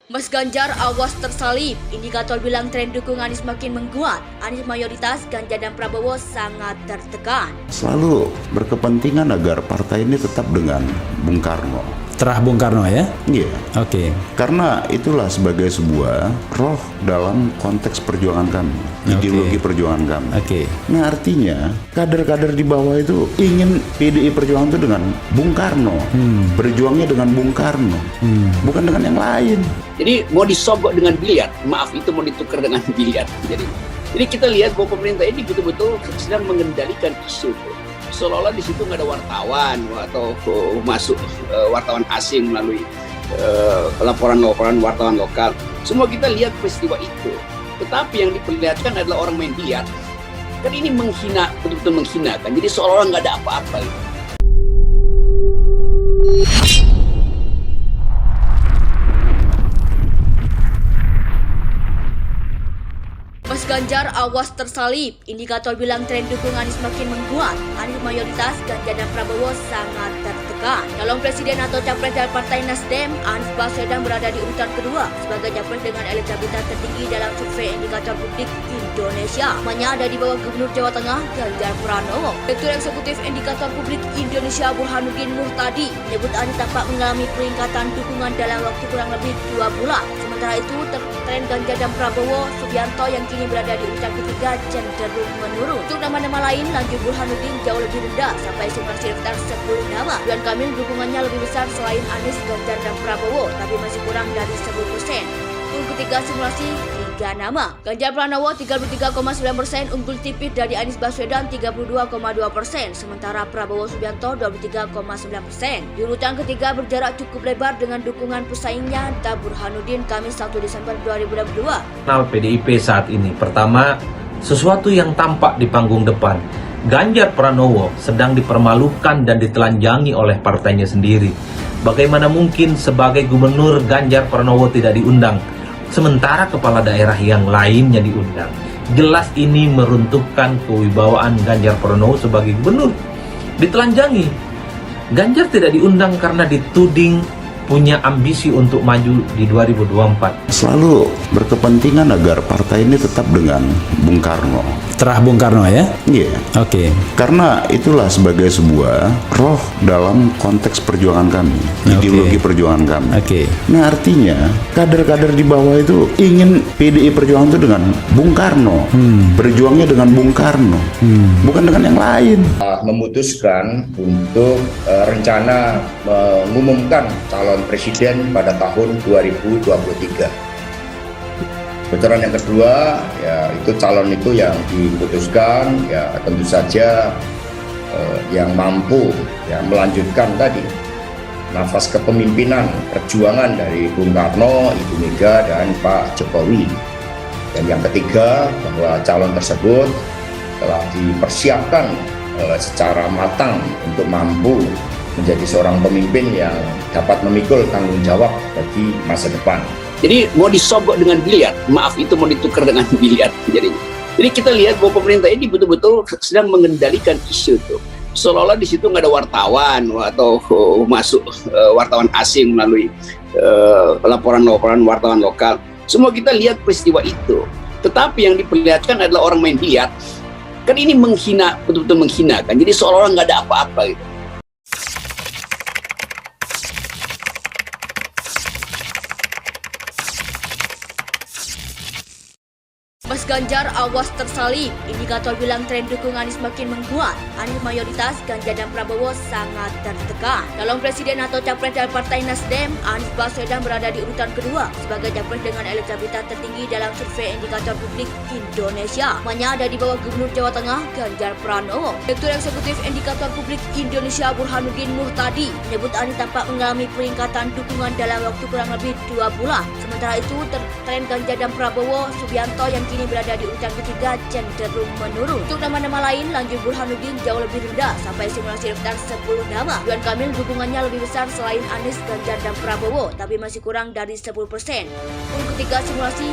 Mas Ganjar awas tersalib, indikator bilang tren dukung Anies makin menguat. Anies mayoritas, Ganjar dan Prabowo sangat tertekan. Selalu berkepentingan agar partai ini tetap dengan Bung Karno. Terah Bung Karno ya? Iya. Oke. Karena itulah sebagai sebuah roh dalam konteks perjuangan kami, ideologi perjuangan kami. Oke. Nah artinya kader-kader di bawah itu ingin PDI Perjuangan itu dengan Bung Karno, berjuangnya dengan Bung Karno, bukan dengan yang lain. Jadi mau disogok dengan biliar, maaf itu mau ditukar dengan biliar. Jadi kita lihat bahwa pemerintah ini betul-betul sedang mengendalikan isu. Seolah-olah di situ nggak ada wartawan atau masuk wartawan asing melalui laporan-laporan wartawan lokal. Semua kita lihat peristiwa itu. Tetapi yang diperlihatkan adalah orang main biliar. Kan ini menghina, betul-betul menghinakan. Jadi seolah-olah nggak ada apa-apa gitu. Mas Ganjar awas tersalib, indikator bilang tren dukung Anies makin menguat. Anies mayoritas, Ganjar dan Prabowo sangat tertekan. Calon presiden atau capres dari Partai Nasdem, Anies Baswedan berada di urutan kedua sebagai capres dengan elektabilitas tertinggi dalam survei indikator publik Indonesia. Hanya ada di bawah Gubernur Jawa Tengah, Ganjar Pranowo. Direktur Eksekutif Indikator Publik Indonesia Burhanuddin Muhtadi menyebut Anies tampak mengalami peningkatan dukungan dalam waktu kurang lebih 2 bulan. Sementara itu, tren Ganjar dan Prabowo Subianto yang kini berada di urutan ketiga cenderung menurun. Untuk nama-nama lain, lanjut Burhanuddin jauh lebih rendah sampai simulasi daftar 10 nama. Ridwan Kamil dukungannya lebih besar selain Anies, Ganjar dan Prabowo, tapi masih kurang dari 10%. Untuk ketiga simulasi 3 nama. Ganjar Pranowo 33,9%, unggul tipis dari Anies Baswedan 32,2%, sementara Prabowo Subianto 23,9%. Di urutan ketiga berjarak cukup lebar dengan dukungan pesaingnya Burhanuddin Kamis 1 Desember 2022. PDIP saat ini, pertama, sesuatu yang tampak di panggung depan. Ganjar Pranowo sedang dipermalukan dan ditelanjangi oleh partainya sendiri. Bagaimana mungkin sebagai gubernur Ganjar Pranowo tidak diundang, sementara kepala daerah yang lainnya diundang? Jelas ini meruntuhkan kewibawaan Ganjar Pranowo sebagai gubernur. Ditelanjangi. Ganjar tidak diundang karena dituding punya ambisi untuk maju di 2024. Selalu berkepentingan agar partai ini tetap dengan Bung Karno. Terah Bung Karno ya? Iya. Oke. Karena itulah sebagai sebuah roh dalam konteks perjuangan kami, ideologi perjuangan kami. Oke. Nah artinya kader-kader di bawah itu ingin PDI Perjuangan itu dengan Bung Karno, berjuangnya dengan Bung Karno, bukan dengan yang lain. Memutuskan untuk rencana mengumumkan calon presiden pada tahun 2023. Bocoran yang kedua, ya itu calon itu yang diputuskan, ya tentu saja yang mampu ya melanjutkan tadi nafas kepemimpinan perjuangan dari Bung Karno, Ibu Mega dan Pak Jokowi. Dan yang ketiga, bahwa calon tersebut telah dipersiapkan secara matang untuk mampu menjadi seorang pemimpin yang dapat memikul tanggung jawab bagi masa depan. Jadi mau disogok dengan biliar, maaf itu mau ditukar dengan biliar. Jadi kita lihat bahwa pemerintah ini betul-betul sedang mengendalikan isu itu. Seolah-olah di situ nggak ada wartawan atau masuk wartawan asing melalui laporan-laporan wartawan lokal. Semua kita lihat peristiwa itu. Tetapi yang diperlihatkan adalah orang main biliar. Kan ini menghina, betul-betul menghinakan. Jadi seolah-olah nggak ada apa-apa gitu. Mas Ganjar awas tersalib, indikator bilang tren dukung Anies makin menguat. Anies mayoritas, Ganjar dan Prabowo sangat tertekan. Calon presiden atau capres dari Partai Nasdem, Anies Baswedan berada di urutan kedua sebagai capres dengan elektabilitas tertinggi dalam survei indikator publik Indonesia. Hanya ada di bawah Gubernur Jawa Tengah, Ganjar Pranowo. Direktur Eksekutif Indikator Publik Indonesia Burhanuddin Muhtadi menyebut Anies tampak mengalami peningkatan dukungan dalam waktu kurang lebih 2 bulan. Sementara itu, tren Ganjar dan Prabowo Subianto yang kini kini berada di urutan ketiga cenderung menurun. Untuk nama-nama lain, lanjut Burhanuddin jauh lebih rendah sampai simulasi daftar 10 nama. Ridwan Kamil dukungannya lebih besar selain Anies, Ganjar, dan Prabowo, tapi masih kurang dari 10%. Untuk ketiga simulasi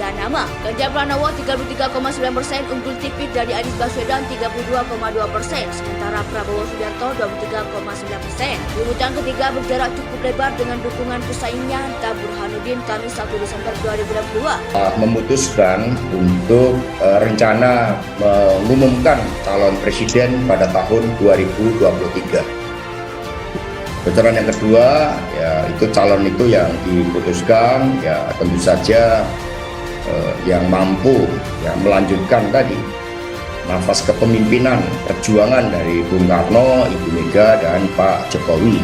3 nama. Ganjar Pranowo 33,9%, unggul tipis dari Anies Baswedan 32,2%, sementara Prabowo Subianto 23,9%. Di urutan ketiga berjarak cukup lebar dengan dukungan pesaingnya Burhanuddin Kamis 1 Desember 2022. Memutuskan untuk rencana mengumumkan calon presiden pada tahun 2023. Bocoran yang kedua, ya itu calon itu yang diputuskan, ya tentu saja yang mampu melanjutkan tadi nafas kepemimpinan perjuangan dari Bung Karno, Ibu Mega, dan Pak Jokowi.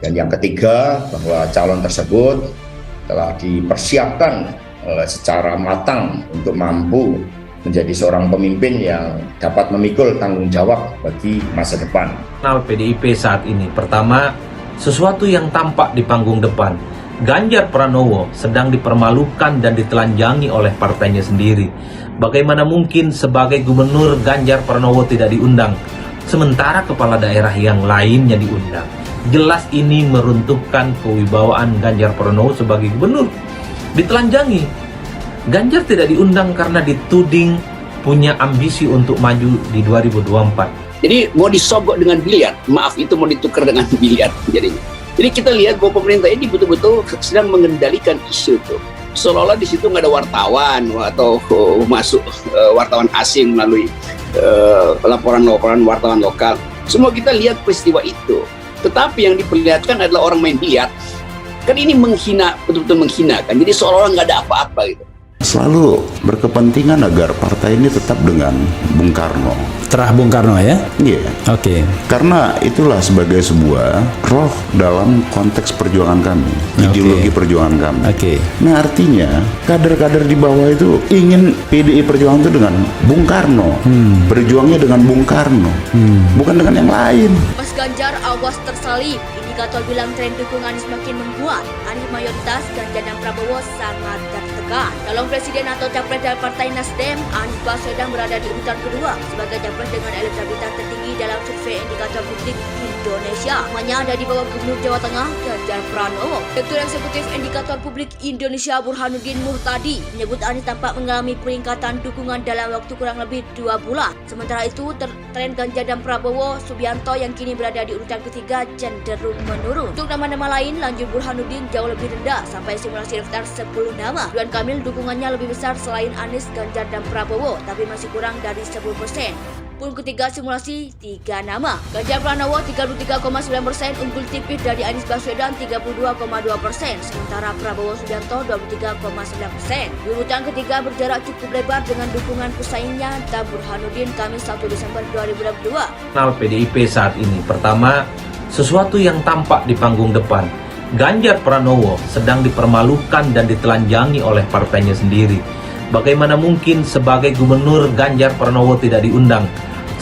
Dan yang ketiga, bahwa calon tersebut telah dipersiapkan secara matang untuk mampu menjadi seorang pemimpin yang dapat memikul tanggung jawab bagi masa depan. PDIP saat ini, pertama, sesuatu yang tampak di panggung depan. Ganjar Pranowo sedang dipermalukan dan ditelanjangi oleh partainya sendiri. Bagaimana mungkin sebagai gubernur Ganjar Pranowo tidak diundang, sementara kepala daerah yang lainnya diundang? Jelas ini meruntuhkan kewibawaan Ganjar Pranowo sebagai gubernur. Ditelanjangi. Ganjar tidak diundang karena dituding punya ambisi untuk maju di 2024. Jadi mau disogok dengan biliar, maaf itu mau ditukar dengan biliar jadinya. Jadi kita lihat bahwa pemerintah ini betul-betul sedang mengendalikan isu itu. Seolah-olah di situ nggak ada wartawan atau masuk wartawan asing melalui laporan-laporan wartawan lokal. Semua kita lihat peristiwa itu. Tetapi yang diperlihatkan adalah orang main biliar. Kan ini menghina, betul-betul menghina kan. Jadi seolah-olah nggak ada apa-apa gitu. Selalu berkepentingan agar partai ini tetap dengan Bung Karno. Terah Bung Karno ya? Iya. Oke. Karena itulah sebagai sebuah roh dalam konteks perjuangan kami, ideologi perjuangan kami. Oke. Nah artinya kader-kader di bawah itu ingin PDI Perjuangan itu dengan Bung Karno, berjuangnya dengan Bung Karno, bukan dengan yang lain. Mas Ganjar awas tersalib. Indikator bilang tren dukungan Anies makin menguat. Anies mayoritas, Ganjar dan Prabowo sangat tertekan. Calon presiden atau capres dari Partai Nasdem, Anies Baswedan berada di urutan kedua sebagai capres dengan elektabilitas tertinggi dalam survei indikator publik Indonesia. Hanya ada di bawah Gubernur Jawa Tengah, Ganjar Pranowo. Direktur Eksekutif Indikator Publik Indonesia Burhanuddin Muhtadi menyebut Anies tampak mengalami peningkatan dukungan dalam waktu kurang lebih 2 bulan. Sementara itu, tren Ganjar dan Prabowo Subianto yang kini berada di urutan ketiga cenderung menurun. Untuk nama-nama lain, lanjut Burhanuddin jauh lebih rendah sampai simulasi daftar 10 nama. Ridwan Kamil dukungannya lebih besar selain Anies, Ganjar, dan Prabowo, tapi masih kurang dari 10%. Pun ketiga simulasi 3 nama. Ganjar Pranowo 33,9%, unggul tipis dari Anies Baswedan 32,2%, sementara Prabowo Subianto 23,9%. Di urutan ketiga berjarak cukup lebar dengan dukungan pesaingnya Burhanuddin Kamis 1 Desember 2022. PDIP saat ini, pertama, sesuatu yang tampak di panggung depan. Ganjar Pranowo sedang dipermalukan dan ditelanjangi oleh partainya sendiri. Bagaimana mungkin sebagai gubernur Ganjar Pranowo tidak diundang,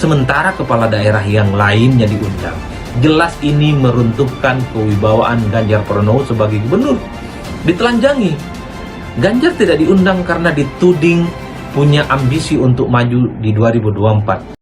sementara kepala daerah yang lainnya diundang? Jelas ini meruntuhkan kewibawaan Ganjar Pranowo sebagai gubernur. Ditelanjangi. Ganjar tidak diundang karena dituding punya ambisi untuk maju di 2024.